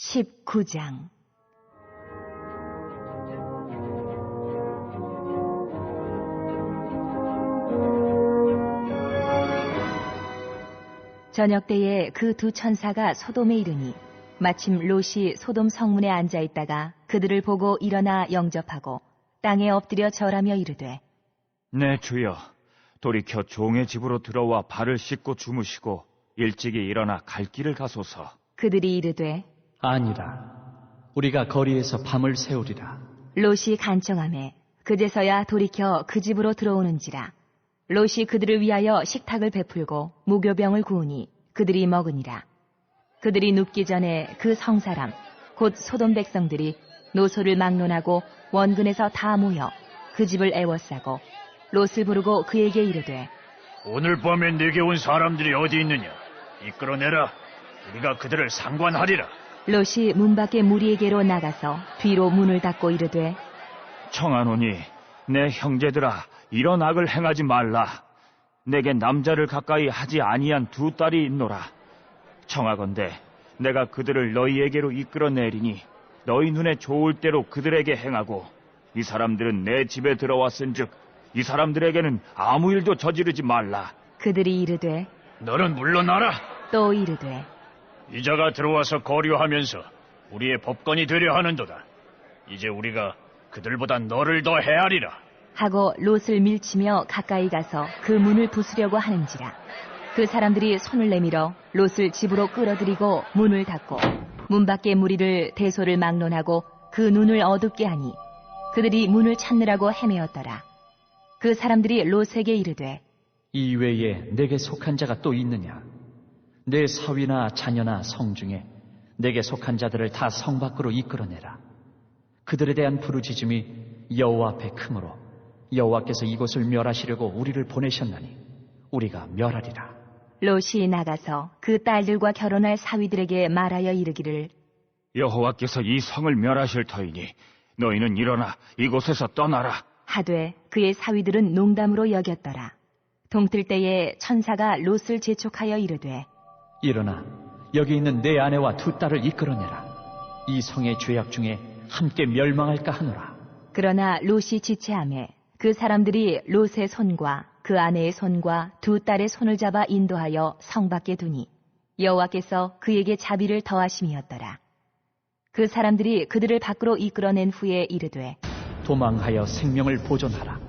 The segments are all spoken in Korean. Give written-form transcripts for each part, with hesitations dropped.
19장. 저녁 때에 그 두 천사가 소돔에 이르니 마침 롯이 소돔 성문에 앉아 있다가 그들을 보고 일어나 영접하고 땅에 엎드려 절하며 이르되, 네, 주여, 돌이켜 종의 집으로 들어와 발을 씻고 주무시고 일찍이 일어나 갈 길을 가소서. 그들이 이르되, 아니라 우리가 거리에서 밤을 새우리라. 롯이 간청하매 그제서야 돌이켜 그 집으로 들어오는지라. 롯이 그들을 위하여 식탁을 베풀고 무교병을 구우니 그들이 먹으니라. 그들이 눕기 전에 그 성사람 곧 소돔 백성들이 노소를 막론하고 원근에서 다 모여 그 집을 애워싸고 롯을 부르고 그에게 이르되, 오늘 밤에 내게 온 사람들이 어디 있느냐? 이끌어내라. 우리가 그들을 상관하리라. 롯이 문 밖에 무리에게로 나가서 뒤로 문을 닫고 이르되, 청하노니 내 형제들아, 이런 악을 행하지 말라. 내게 남자를 가까이 하지 아니한 두 딸이 있노라. 청하건대 내가 그들을 너희에게로 이끌어내리니 너희 눈에 좋을 대로 그들에게 행하고, 이 사람들은 내 집에 들어왔은즉 이 사람들에게는 아무 일도 저지르지 말라. 그들이 이르되, 너는 물러나라. 또 이르되, 이자가 들어와서 거류하면서 우리의 법관이 되려 하는도다. 이제 우리가 그들보다 너를 더 헤아리라. 하고 롯을 밀치며 가까이 가서 그 문을 부수려고 하는지라. 그 사람들이 손을 내밀어 롯을 집으로 끌어들이고 문을 닫고 문 밖의 무리를 대소를 막론하고 그 눈을 어둡게 하니 그들이 문을 찾느라고 헤매었더라. 그 사람들이 롯에게 이르되, 이 외에 내게 속한 자가 또 있느냐? 내 사위나 자녀나 성 중에 내게 속한 자들을 다 성 밖으로 이끌어내라. 그들에 대한 부르짖음이 여호와 앞에 크므로 여호와께서 이곳을 멸하시려고 우리를 보내셨나니 우리가 멸하리라. 롯이 나가서 그 딸들과 결혼할 사위들에게 말하여 이르기를, 여호와께서 이 성을 멸하실 터이니 너희는 일어나 이곳에서 떠나라. 하되 그의 사위들은 농담으로 여겼더라. 동틀 때에 천사가 롯을 재촉하여 이르되, 일어나 여기 있는 내 아내와 두 딸을 이끌어내라. 이 성의 죄악 중에 함께 멸망할까 하노라. 그러나 롯이 지체하매 그 사람들이 롯의 손과 그 아내의 손과 두 딸의 손을 잡아 인도하여 성 밖에 두니 여호와께서 그에게 자비를 더하심이었더라. 그 사람들이 그들을 밖으로 이끌어낸 후에 이르되, 도망하여 생명을 보존하라.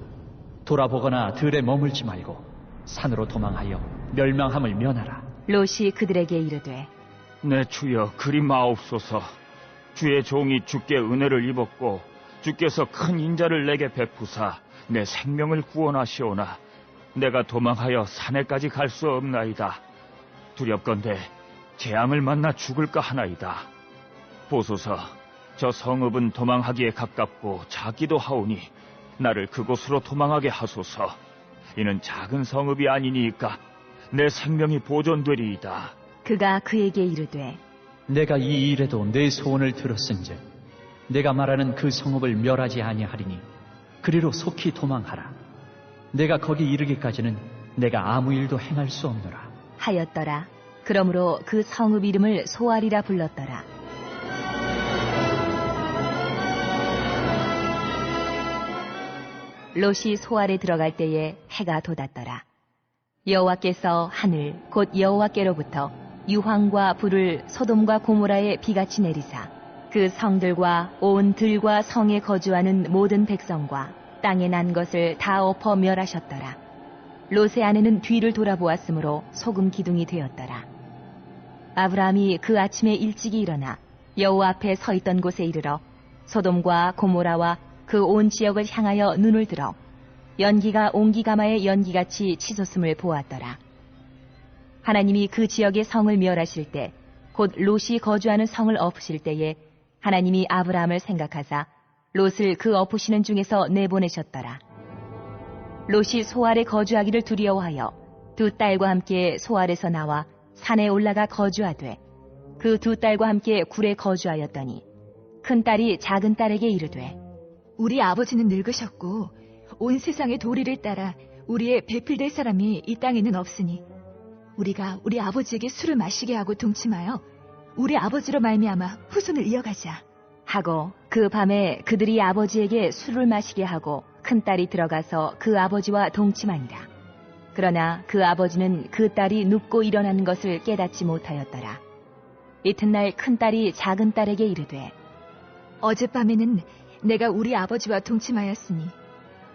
돌아보거나 들에 머물지 말고 산으로 도망하여 멸망함을 면하라. 롯이 그들에게 이르되, 내 주여, 그리 마옵소서. 주의 종이 주께 은혜를 입었고 주께서 큰 인자를 내게 베푸사 내 생명을 구원하시오나 내가 도망하여 산에까지 갈 수 없나이다. 두렵건대 재앙을 만나 죽을까 하나이다. 보소서, 저 성읍은 도망하기에 가깝고 작기도 하오니 나를 그곳으로 도망하게 하소서. 이는 작은 성읍이 아니니까 내 생명이 보존되리이다. 그가 그에게 이르되, 내가 이 일에도 내 소원을 들었은즉 내가 말하는 그 성읍을 멸하지 아니하리니 그리로 속히 도망하라. 내가 거기 이르기까지는 내가 아무 일도 행할 수 없노라 하였더라. 그러므로 그 성읍 이름을 소알이라 불렀더라. 롯이 소알에 들어갈 때에 해가 돋았더라. 여호와께서 하늘 곧 여호와께로부터 유황과 불을 소돔과 고모라에 비같이 내리사 그 성들과 온 들과 성에 거주하는 모든 백성과 땅에 난 것을 다 엎어 멸하셨더라. 롯의 아내는 뒤를 돌아보았으므로 소금 기둥이 되었더라. 아브라함이 그 아침에 일찍이 일어나 여호와 앞에 서 있던 곳에 이르러 소돔과 고모라와 그 온 지역을 향하여 눈을 들어 연기가 옹기가마의 연기같이 치솟음을 보았더라. 하나님이 그 지역의 성을 멸하실 때 곧 롯이 거주하는 성을 엎으실 때에 하나님이 아브라함을 생각하사 롯을 그 엎으시는 중에서 내보내셨더라. 롯이 소알에 거주하기를 두려워하여 두 딸과 함께 소알에서 나와 산에 올라가 거주하되 그 두 딸과 함께 굴에 거주하였더니 큰 딸이 작은 딸에게 이르되, 우리 아버지는 늙으셨고 온 세상의 도리를 따라 우리의 배필될 사람이 이 땅에는 없으니 우리가 우리 아버지에게 술을 마시게 하고 동침하여 우리 아버지로 말미암아 후손을 이어가자. 하고 그 밤에 그들이 아버지에게 술을 마시게 하고 큰딸이 들어가서 그 아버지와 동침하니라. 그러나 그 아버지는 그 딸이 눕고 일어나는 것을 깨닫지 못하였더라. 이튿날 큰딸이 작은 딸에게 이르되 어젯밤에는 내가 우리 아버지와 동침하였으니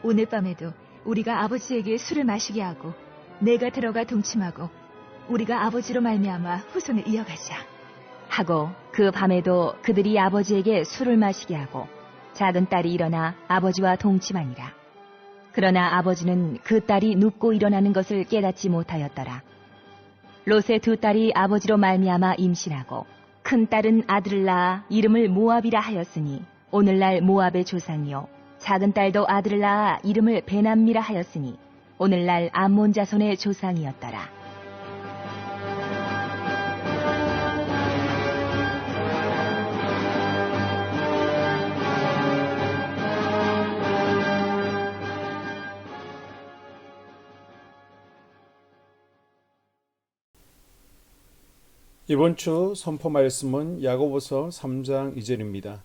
오늘 밤에도 우리가 아버지에게 술을 마시게 하고 내가 들어가 동침하고 우리가 아버지로 말미암아 후손을 이어가자. 하고 그 밤에도 그들이 아버지에게 술을 마시게 하고 작은 딸이 일어나 아버지와 동침하니라. 그러나 아버지는 그 딸이 눕고 일어나는 것을 깨닫지 못하였더라. 롯의 두 딸이 아버지로 말미암아 임신하고 큰 딸은 아들을 낳아 이름을 모압이라 하였으니 오늘날 모압의 조상이요 작은 딸도 아들을 낳아 이름을 베남미라 하였으니 오늘날 암몬 자손의 조상이었더라. 이번 주 선포 말씀은 야고보서 3장 2절입니다.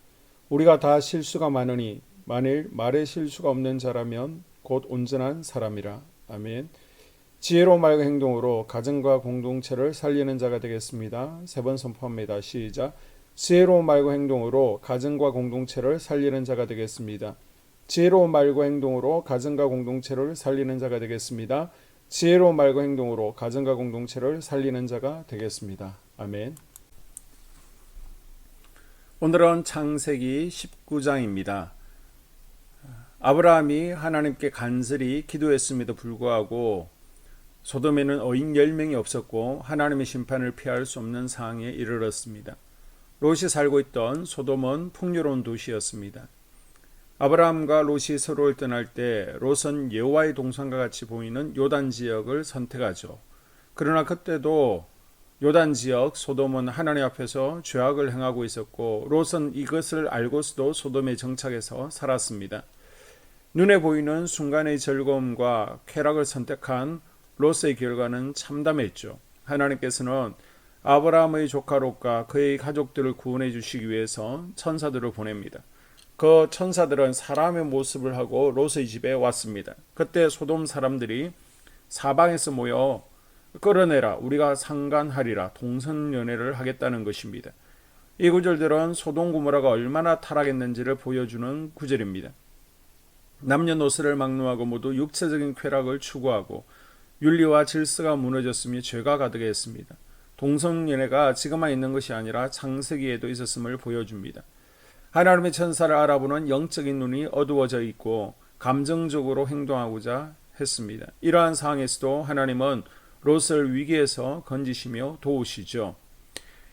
우리가 다 실수가 많으니 만일 말에 실수가 없는 자라면 곧 온전한 사람이라. 아멘. 지혜로운 말과 행동으로 가정과 공동체를 살리는 자가 되겠습니다. 세 번 선포합니다. 시작. 지혜로운 말과 행동으로 가정과 공동체를 살리는 자가 되겠습니다. 지혜로운 말과 행동으로 가정과 공동체를 살리는 자가 되겠습니다. 지혜로운 말과 행동으로 가정과 공동체를 살리는 자가 되겠습니다. 아멘. 오늘은 창세기 19장입니다. 아브라함이 하나님께 간절히 기도했음에도 불구하고 소돔에는 어인 10명이 없었고 하나님의 심판을 피할 수 없는 상황에 이르렀습니다. 롯이 살고 있던 소돔은 풍요로운 도시였습니다. 아브라함과 롯이 서로를 떠날 때 롯은 여호와의 동산과 같이 보이는 요단 지역을 선택하죠. 그러나 그때도 요단 지역 소돔은 하나님 앞에서 죄악을 행하고 있었고 롯은 이것을 알고서도 소돔에 정착해서 살았습니다. 눈에 보이는 순간의 즐거움과 쾌락을 선택한 롯의 결과는 참담했죠. 하나님께서는 아브라함의 조카 롯과 그의 가족들을 구원해 주시기 위해서 천사들을 보냅니다. 그 천사들은 사람의 모습을 하고 롯의 집에 왔습니다. 그때 소돔 사람들이 사방에서 모여 끌어내라, 우리가 상관하리라, 동성연애를 하겠다는 것입니다. 이 구절들은 소돔 고모라가 얼마나 타락했는지를 보여주는 구절입니다. 남녀노소를 막론하고 모두 육체적인 쾌락을 추구하고 윤리와 질서가 무너졌으며 죄가 가득했습니다. 동성연애가 지금만 있는 것이 아니라 창세기에도 있었음을 보여줍니다. 하나님의 천사를 알아보는 영적인 눈이 어두워져 있고 감정적으로 행동하고자 했습니다. 이러한 상황에서도 하나님은 롯을 위기에서 건지시며 도우시죠.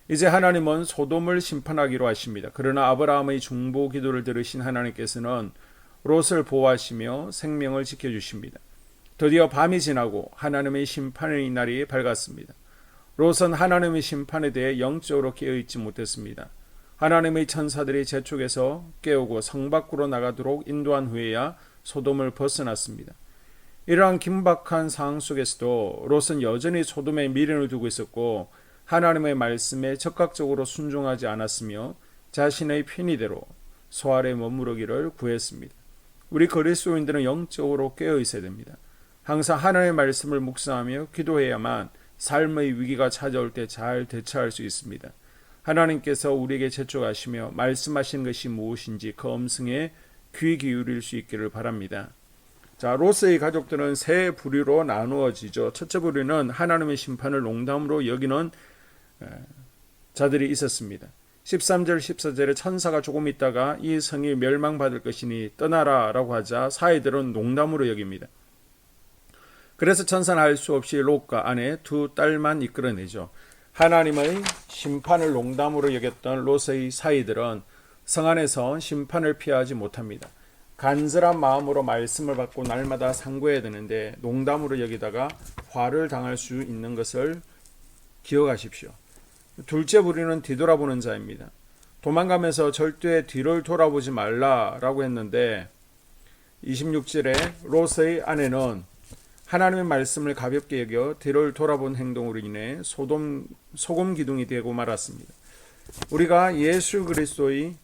이제 하나님은 소돔을 심판하기로 하십니다. 그러나 아브라함의 중보 기도를 들으신 하나님께서는 롯을 보호하시며 생명을 지켜주십니다. 드디어 밤이 지나고 하나님의 심판의 날이 밝았습니다. 롯은 하나님의 심판에 대해 영적으로 깨어있지 못했습니다. 하나님의 천사들이 재촉해서 깨우고 성 밖으로 나가도록 인도한 후에야 소돔을 벗어났습니다. 이러한 긴박한 상황 속에서도 롯은 여전히 소돔에 미련을 두고 있었고 하나님의 말씀에 적극적으로 순종하지 않았으며 자신의 편의대로 소알에 머무르기를 구했습니다. 우리 그리스도인들은 영적으로 깨어 있어야 됩니다. 항상 하나님의 말씀을 묵상하며 기도해야만 삶의 위기가 찾아올 때 잘 대처할 수 있습니다. 하나님께서 우리에게 재촉하시며 말씀하신 것이 무엇인지 그 음성에 귀 기울일 수 있기를 바랍니다. 자, 롯의 가족들은 세 부류로 나누어지죠. 첫째 부류는 하나님의 심판을 농담으로 여기는 자들이 있었습니다. 13절 14절에 천사가 조금 있다가 이 성이 멸망받을 것이니 떠나라 라고 하자 사이들은 농담으로 여깁니다. 그래서 천사는 할 수 없이 롯과 아내 두 딸만 이끌어내죠. 하나님의 심판을 농담으로 여겼던 롯의 사이들은 성 안에서 심판을 피하지 못합니다. 간절한 마음으로 말씀을 받고 날마다 상고해야 되는데 농담으로 여기다가 화를 당할 수 있는 것을 기억하십시오. 둘째 부류는 뒤돌아보는 자입니다. 도망가면서 절대 뒤를 돌아보지 말라라고 했는데 26절에 롯의 아내는 하나님의 말씀을 가볍게 여겨 뒤를 돌아본 행동으로 인해 소금 기둥이 되고 말았습니다. 우리가 예수 그리스도의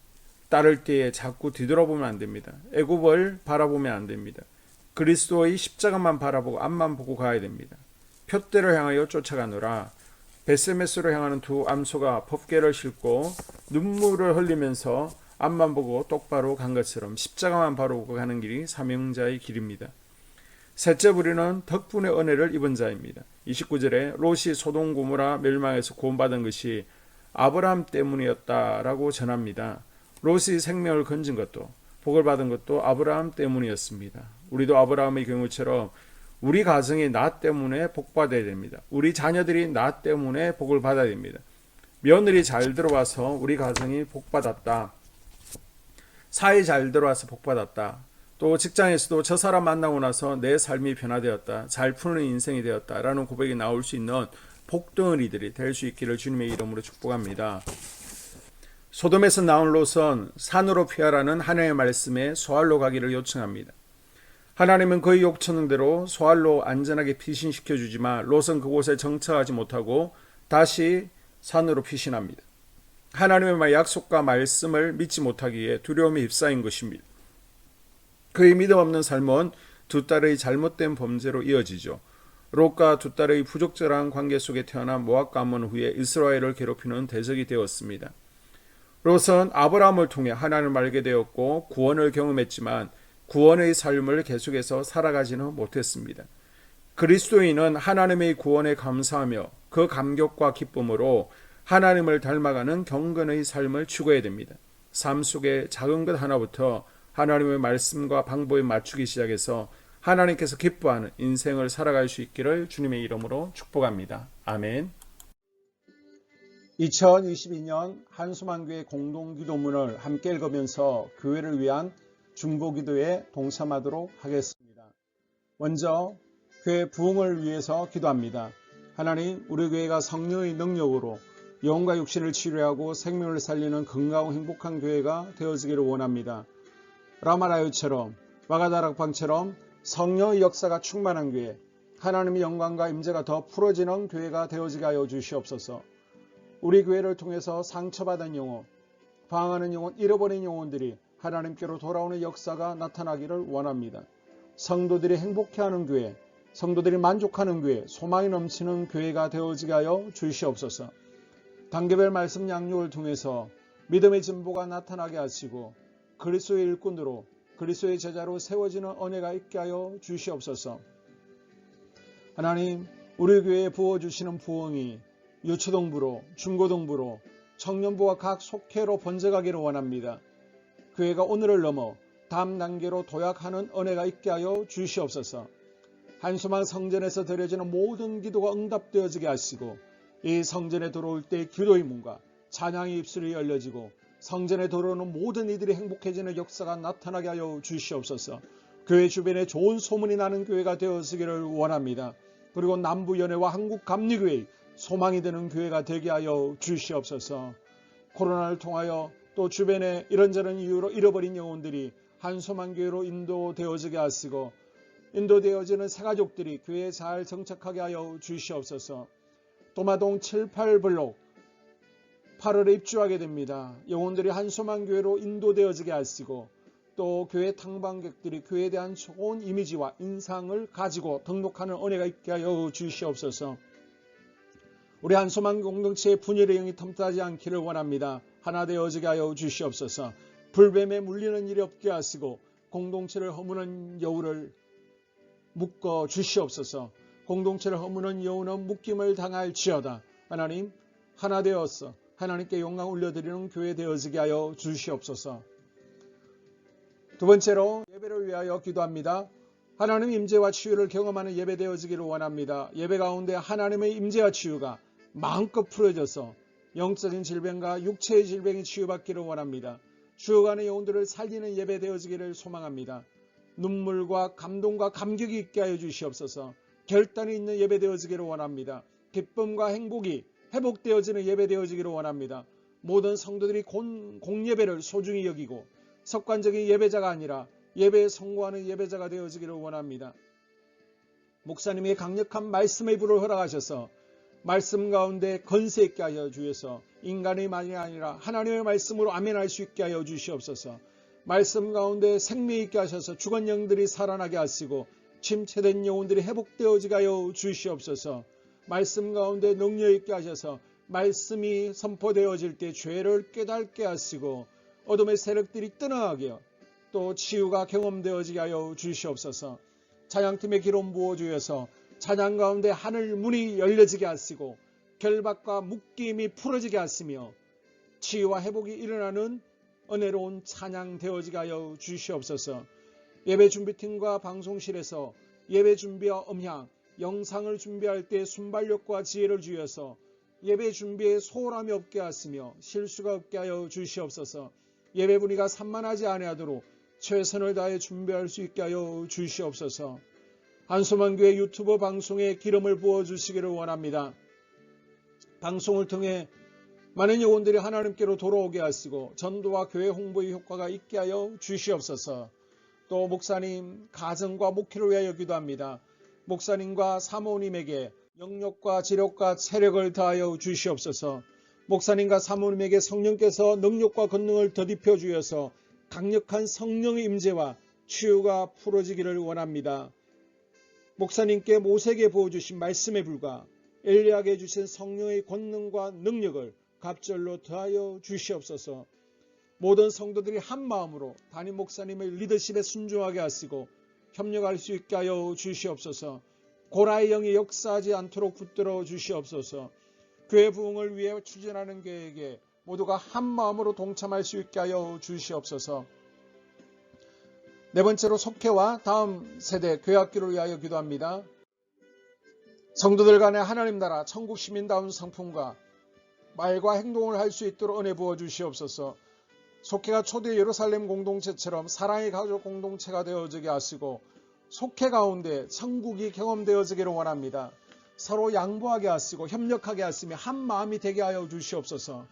따를 때에 자꾸 뒤돌아보면 안 됩니다. 애굽을 바라보면 안 됩니다. 그리스도의 십자가만 바라보고 앞만 보고 가야 됩니다. 표대를 향하여 쫓아가노라. 베세메스로 향하는 두 암소가 법궤를 싣고 눈물을 흘리면서 앞만 보고 똑바로 간 것처럼 십자가만 바라보고 가는 길이 사명자의 길입니다. 셋째 부류는 덕분의 은혜를 입은 자입니다. 29절에 롯이 소돔 고모라 멸망에서 구원받은 것이 아브라함 때문이었다라고 전합니다. 롯이 생명을 건진 것도 복을 받은 것도 아브라함 때문이었습니다. 우리도 아브라함의 경우처럼 우리 가정이 나 때문에 복 받아야 됩니다. 우리 자녀들이 나 때문에 복을 받아야 됩니다. 며느리 잘 들어와서 우리 가정이 복 받았다. 사이 잘 들어와서 복 받았다. 또 직장에서도 저 사람 만나고 나서 내 삶이 변화되었다. 잘 푸는 인생이 되었다라는 고백이 나올 수 있는 복덩어리들이 될 수 있기를 주님의 이름으로 축복합니다. 소돔에서 나온 롯은 산으로 피하라는 하나님의 말씀에 소알로 가기를 요청합니다. 하나님은 그의 요청대로 소알로 안전하게 피신시켜 주지만 롯은 그곳에 정착하지 못하고 다시 산으로 피신합니다. 하나님의 약속과 말씀을 믿지 못하기에 두려움에 휩싸인 것입니다. 그의 믿음 없는 삶은 두 딸의 잘못된 범죄로 이어지죠. 롯과 두 딸의 부적절한 관계 속에 태어난 모압 가문 후에 이스라엘을 괴롭히는 대적이 되었습니다. 롯은 아브라함을 통해 하나님을 알게 되었고 구원을 경험했지만 구원의 삶을 계속해서 살아가지는 못했습니다. 그리스도인은 하나님의 구원에 감사하며 그 감격과 기쁨으로 하나님을 닮아가는 경건의 삶을 추구해야 됩니다. 삶 속에 작은 것 하나부터 하나님의 말씀과 방법에 맞추기 시작해서 하나님께서 기뻐하는 인생을 살아갈 수 있기를 주님의 이름으로 축복합니다. 아멘. 2022년 한수만교회 공동기도문을 함께 읽으면서 교회를 위한 중보기도에 동참하도록 하겠습니다. 먼저 교회 부흥을 위해서 기도합니다. 하나님, 우리 교회가 성령의 능력으로 영과 육신을 치료하고 생명을 살리는 건강하고 행복한 교회가 되어지기를 원합니다. 라마라요처럼 마가다락방처럼 성령의 역사가 충만한 교회, 하나님의 영광과 임재가 더 풀어지는 교회가 되어지게 하여 주시옵소서. 우리 교회를 통해서 상처받은 영혼, 방황하는 영혼, 잃어버린 영혼들이 하나님께로 돌아오는 역사가 나타나기를 원합니다. 성도들이 행복해하는 교회, 성도들이 만족하는 교회, 소망이 넘치는 교회가 되어지게 하여 주시옵소서. 단계별 말씀 양육을 통해서 믿음의 진보가 나타나게 하시고 그리스도의 일꾼으로 그리스도의 제자로 세워지는 은혜가 있게 하여 주시옵소서. 하나님, 우리 교회에 부어주시는 부흥이 유초동부로, 중고동부로, 청년부와 각 속회로 번져가기를 원합니다. 교회가 오늘을 넘어 다음 단계로 도약하는 은혜가 있게 하여 주시옵소서. 한수만 성전에서 드려지는 모든 기도가 응답되어지게 하시고 이 성전에 들어올 때 기도의 문과 찬양의 입술이 열려지고 성전에 들어오는 모든 이들이 행복해지는 역사가 나타나게 하여 주시옵소서. 교회 주변에 좋은 소문이 나는 교회가 되어지기를 원합니다. 그리고 남부연회와 한국감리교회의 소망이 되는 교회가 되게 하여 주시옵소서. 코로나를 통하여 또 주변에 이런저런 이유로 잃어버린 영혼들이 한소만교회로 인도되어지게 하시고 인도되어지는 새가족들이 교회에 잘 정착하게 하여 주시옵소서. 도마동 7, 8블록 8월에 입주하게 됩니다. 영혼들이 한소만교회로 인도되어지게 하시고 또 교회 탕방객들이 교회에 대한 좋은 이미지와 인상을 가지고 등록하는 은혜가 있게 하여 주시옵소서. 우리 한소만 공동체의 분열의 영이 틈타지 않기를 원합니다. 하나 되어지게 하여 주시옵소서. 불뱀에 물리는 일이 없게 하시고 공동체를 허무는 여우를 묶어 주시옵소서. 공동체를 허무는 여우는 묶임을 당할지어다. 하나님, 하나 되어서 하나님께 영광 올려드리는 교회 되어지게 하여 주시옵소서. 두 번째로 예배를 위하여 기도합니다. 하나님 임재와 치유를 경험하는 예배 되어지기를 원합니다. 예배 가운데 하나님의 임재와 치유가 마음껏 풀어져서 영적인 질병과 육체의 질병이 치유받기를 원합니다. 죽어가는 영혼들을 살리는 예배 되어지기를 소망합니다. 눈물과 감동과 감격이 있게 하여 주시옵소서. 결단이 있는 예배 되어지기를 원합니다. 기쁨과 행복이 회복되어지는 예배 되어지기를 원합니다. 모든 성도들이 공예배를 소중히 여기고 석관적인 예배자가 아니라 예배에 성공하는 예배자가 되어지기를 원합니다. 목사님의 강력한 말씀의 불을 허락하셔서 말씀 가운데 건세 있게 하여 주셔서 인간의 말이 아니라 하나님의 말씀으로 아멘할 수 있게 하여 주시옵소서. 말씀 가운데 생명 있게 하셔서 죽은 영들이 살아나게 하시고 침체된 영혼들이 회복되어지게 하여 주시옵소서. 말씀 가운데 능력 있게 하셔서 말씀이 선포되어질 때 죄를 깨닫게 하시고 어둠의 세력들이 떠나가게 또 치유가 경험되어지게 하여 주시옵소서. 찬양팀의 기름 부어주셔서 찬양 가운데 하늘 문이 열려지게 하시고 결박과 묶임이 풀어지게 하시며 치유와 회복이 일어나는 은혜로운 찬양 되어지게 하여 주시옵소서. 예배 준비팀과 방송실에서 예배 준비와 음향, 영상을 준비할 때 순발력과 지혜를 주셔서 예배 준비에 소홀함이 없게 하시며 실수가 없게 하여 주시옵소서. 예배 분위기가 산만하지 아니하도록 최선을 다해 준비할 수 있게 하여 주시옵소서. 한소만교회 유튜브 방송에 기름을 부어주시기를 원합니다. 방송을 통해 많은 영혼들이 하나님께로 돌아오게 하시고 전도와 교회 홍보의 효과가 있게 하여 주시옵소서. 또 목사님 가정과 목회를 위하여 기도합니다. 목사님과 사모님에게 영력과 지력과 체력을 다하여 주시옵소서. 목사님과 사모님에게 성령께서 능력과 권능을 더딥혀 주셔서 강력한 성령의 임재와 치유가 풀어지기를 원합니다. 목사님께 모세에게 부어주신 말씀에 불과 엘리야에게 주신 성령의 권능과 능력을 갑절로 더하여 주시옵소서. 모든 성도들이 한 마음으로 담임 목사님의 리더십에 순종하게 하시고 협력할 수 있게 하여 주시옵소서. 고라의 영이 역사하지 않도록 붙들어 주시옵소서. 교회 부흥을 위해 추진하는 계획에 모두가 한 마음으로 동참할 수 있게 하여 주시옵소서. 네 번째로 속회와 다음 세대 교회학교를 위하여 기도합니다. 성도들 간의 하나님 나라 천국 시민다운 성품과 말과 행동을 할 수 있도록 은혜 부어 주시옵소서. 속회가 초대 예루살렘 공동체처럼 사랑의 가족 공동체가 되어지게 하시고 속회 가운데 천국이 경험되어지기를 원합니다. 서로 양보하게 하시고 협력하게 하시며 한 마음이 되게 하여 주시옵소서.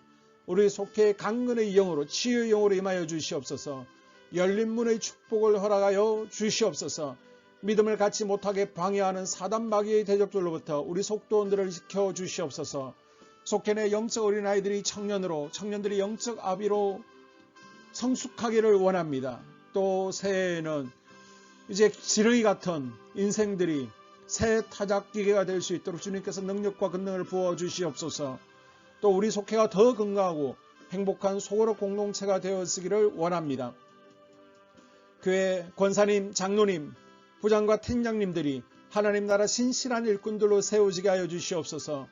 우리 속회의 강건의 영으로 치유의 영으로 임하여 주시옵소서. 열린 문의 축복을 허락하여 주시옵소서. 믿음을 갖지 못하게 방해하는 사단 마귀의 대적들로부터 우리 속도원들을 지켜 주시옵소서. 속회 내 영적 어린아이들이 청년들이 영적 아비로 성숙하기를 원합니다. 또 새해에는 이제 지렁이 같은 인생들이 새 타작기계가 될 수 있도록 주님께서 능력과 권능을 부어 주시옵소서. 또 우리 속회가 더 건강하고 행복한 소그룹 공동체가 되어지기를 원합니다. 교회 권사님, 장로님, 부장과 팀장님들이 하나님 나라 신실한 일꾼들로 세워지게 하여 주시옵소서.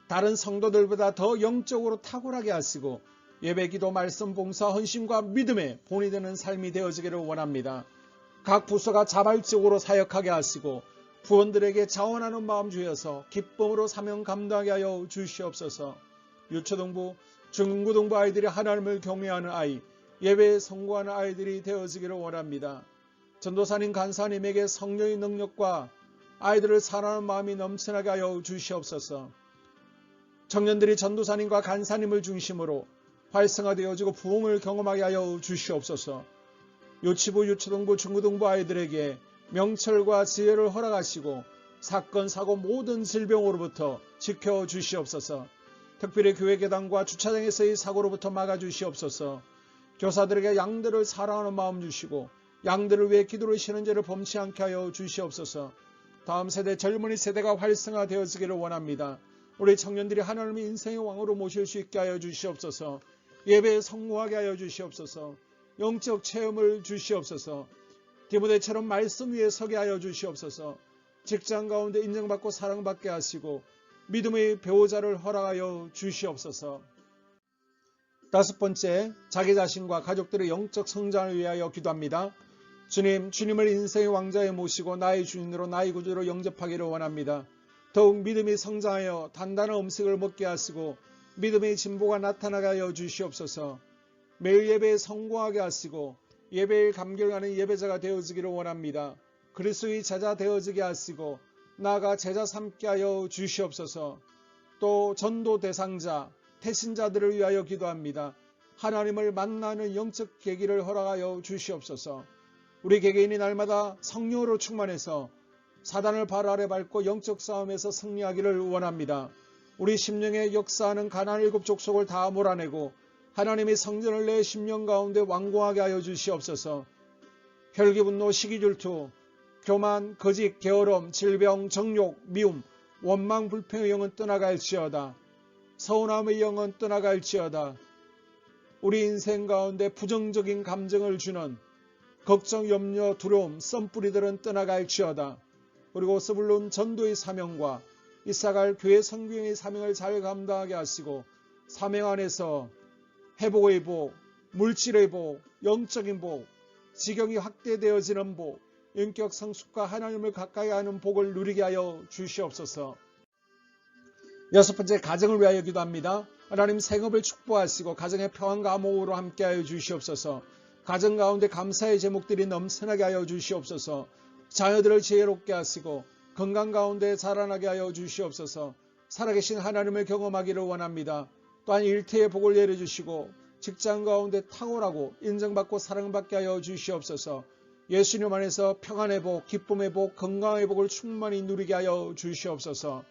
다른 성도들보다 더 영적으로 탁월하게 하시고 예배, 기도, 말씀, 봉사, 헌신과 믿음의 본이 되는 삶이 되어지기를 원합니다. 각 부서가 자발적으로 사역하게 하시고 부원들에게 자원하는 마음 주셔서 기쁨으로 사명 감당하게 하여 주시옵소서. 유초등부, 중고등부 아이들이 하나님을 경외하는 아이, 예배에 성공하는 아이들이 되어지기를 원합니다. 전도사님, 간사님에게 성령의 능력과 아이들을 사랑하는 마음이 넘쳐나게 하여 주시옵소서. 청년들이 전도사님과 간사님을 중심으로 활성화되어지고 부흥을 경험하게 하여 주시옵소서. 유치부, 유초등부, 중고등부 아이들에게 명철과 지혜를 허락하시고 사건, 사고 모든 질병으로부터 지켜주시옵소서. 특별히 교회 계단과 주차장에서의 사고로부터 막아주시옵소서. 교사들에게 양들을 사랑하는 마음 주시고 양들을 위해 기도를 쉬는 죄를 범치 않게 하여 주시옵소서. 다음 세대 젊은이 세대가 활성화되어지기를 원합니다. 우리 청년들이 하나님의 인생의 왕으로 모실 수 있게 하여 주시옵소서. 예배에 성공하게 하여 주시옵소서. 영적 체험을 주시옵소서. 디모데처럼 말씀 위에 서게 하여 주시옵소서. 직장 가운데 인정받고 사랑받게 하시고 믿음의 배우자를 허락하여 주시옵소서. 다섯 번째, 자기 자신과 가족들의 영적 성장을 위하여 기도합니다. 주님을 인생의 왕자에 모시고 나의 주인으로 나의 구주로 영접하기를 원합니다. 더욱 믿음이 성장하여 단단한 음식을 먹게 하시고 믿음의 진보가 나타나게 하여 주시옵소서. 매일 예배에 성공하게 하시고 예배에 감격하는 예배자가 되어지기를 원합니다. 그리스도의 제자 되어지게 하시고 나아가 제자 삼게 하여 주시옵소서. 또 전도 대상자, 태신자들을 위하여 기도합니다. 하나님을 만나는 영적 계기를 허락하여 주시옵소서. 우리 개개인이 날마다 성령으로 충만해서 사단을 발 아래 밟고 영적 싸움에서 승리하기를 원합니다. 우리 심령에 역사하는 가나안 7족속을 다 몰아내고 하나님이 성전을 내 심령 가운데 완공하게 하여 주시옵소서. 혈기 분노 시기 질투 교만 거짓 게으름 질병 정욕 미움 원망 불평의 영은 떠나갈지어다. 서운함의 영은 떠나갈지어다. 우리 인생 가운데 부정적인 감정을 주는 걱정, 염려, 두려움, 썸뿌리들은 떠나갈지어다. 그리고 스불론 전도의 사명과 이사갈 교회 성경의 사명을 잘 감당하게 하시고 사명 안에서 회복의 복, 물질의 복, 영적인 복, 지경이 확대되어지는 복, 인격 성숙과 하나님을 가까이 하는 복을 누리게 하여 주시옵소서. 6번째, 가정을 위하여 기도합니다. 하나님 생업을 축복하시고 가정의 평안과 암호로 함께하여 주시옵소서. 가정 가운데 감사의 제목들이 넘쳐나게 하여 주시옵소서. 자녀들을 지혜롭게 하시고 건강 가운데 자라나게 하여 주시옵소서. 살아계신 하나님을 경험하기를 원합니다. 또한 일태의 복을 내려주시고 직장 가운데 탁월하고 인정받고 사랑받게 하여 주시옵소서. 예수님 안에서 평안의 복, 기쁨의 복, 건강의 복을 충만히 누리게 하여 주시옵소서.